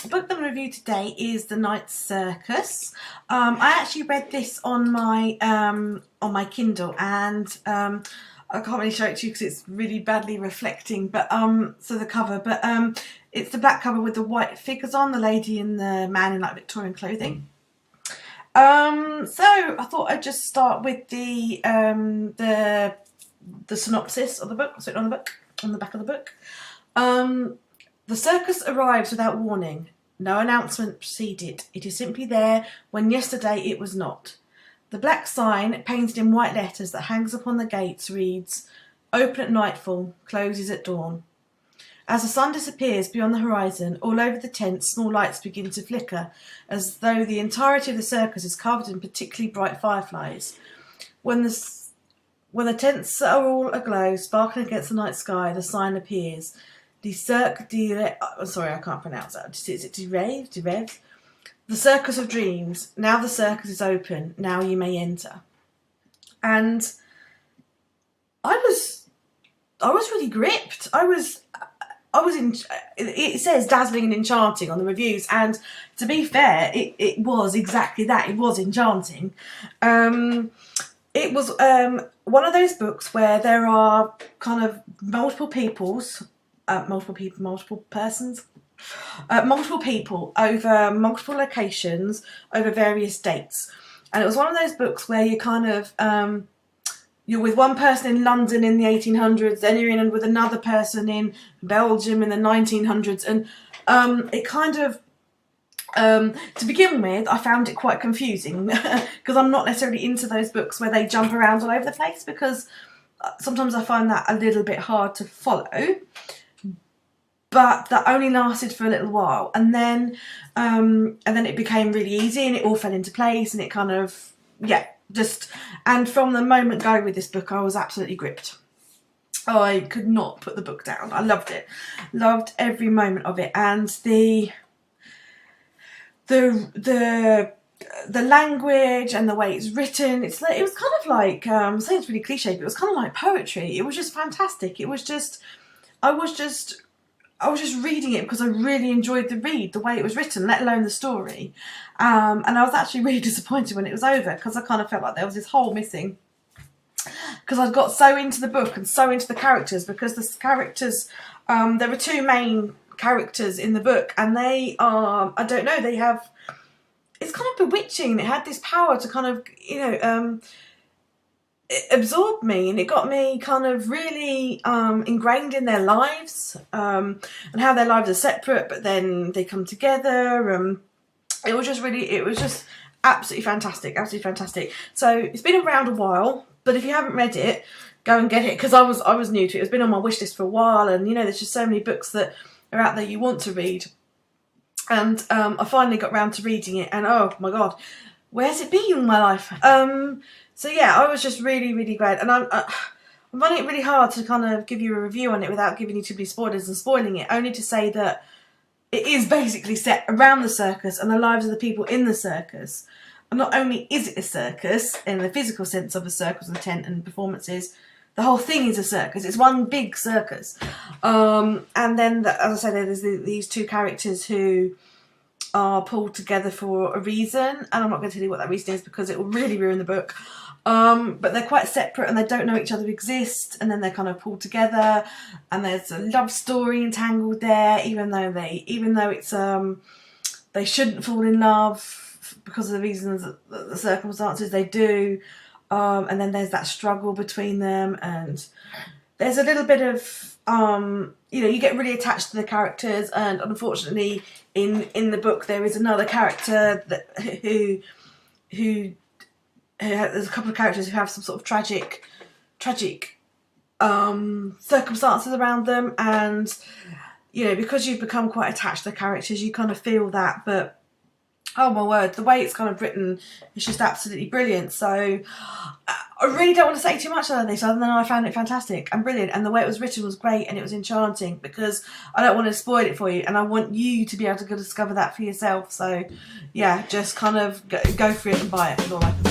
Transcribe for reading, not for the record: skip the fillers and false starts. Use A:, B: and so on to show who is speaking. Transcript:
A: book that I'm review today is The Night's Circus. I actually read this on my Kindle, and I can't really show it to you because it's really badly reflecting. But so the cover, but it's the black cover with the white figures on, the lady and the man in like Victorian clothing. So I thought I'd just start with the synopsis of the book. What's written on the back of the book. The circus arrives without warning. No announcement preceded. It is simply there when yesterday it was not. The black sign, painted in white letters that hangs upon the gates, reads, "Open at nightfall, closes at dawn." As the sun disappears beyond the horizon, all over the tent small lights begin to flicker, as though the entirety of the circus is covered in particularly bright fireflies. When the tents are all aglow, sparkling against the night sky, the sign appears. Sorry, I can't pronounce that. Is it Rev? The Circus of Dreams. Now the circus is open. Now you may enter. And I was really gripped. I was in. It says dazzling and enchanting on the reviews, and to be fair, it was exactly that. It was enchanting. It was one of those books where there are kind of multiple people over multiple locations over various dates. And it was one of those books where you kind of you're with one person in London in the 1800s, then you're in with another person in Belgium in the 1900s, and it kind of to begin with, I found it quite confusing because I'm not necessarily into those books where they jump around all over the place, because sometimes I find that a little bit hard to follow. But that only lasted for a little while, and then it became really easy, and it all fell into place, and it kind of and from the moment go with this book, I was absolutely gripped. I could not put the book down. I loved it, loved every moment of it, and the language and the way it's written. It was kind of like I'm saying it's really cliche, but it was kind of like poetry. It was just fantastic. I was just reading it because I really enjoyed the way it was written, let alone the story. And I was actually really disappointed when it was over, because I kind of felt like there was this hole missing. Because I'd got so into the book and so into the characters, because the characters, there were two main characters in the book, and they are, I don't know, they have, it's kind of bewitching. It had this power to kind of, it absorbed me, and it got me kind of really ingrained in their lives, and how their lives are separate but then they come together. It was just absolutely fantastic. So it's been around a while, but if you haven't read it, go and get it, because I was new to it. It's been on my wish list for a while, and there's just so many books that are out there you want to read, and I finally got round to reading it, and oh my god, where's it been in my life? So yeah, I was just really, really glad, and I'm finding it really hard to kind of give you a review on it without giving you too many spoilers and spoiling it, only to say that it is basically set around the circus and the lives of the people in the circus. And not only is it a circus in the physical sense of a circus and tent and performances, the whole thing is a circus. It's one big circus. And then, as I say, there's these two characters who are pulled together for a reason, and I'm not going to tell you what that reason is because it will really ruin the book. But they're quite separate, and they don't know each other exist, and then they're kind of pulled together, and there's a love story entangled there, even though it's they shouldn't fall in love because of the reasons that the circumstances they do. And then there's that struggle between them, and there's a little bit of you get really attached to the characters, and unfortunately in the book there is another character who there's a couple of characters who have some sort of tragic circumstances around them, and because you've become quite attached to the characters, you kind of feel that. But oh my word, the way it's kind of written is just absolutely brilliant. So I really don't want to say too much on this, other than I found it fantastic and brilliant, and the way it was written was great, and it was enchanting, because I don't want to spoil it for you, and I want you to be able to go discover that for yourself. So yeah, just kind of go for it and buy it, is all I can say.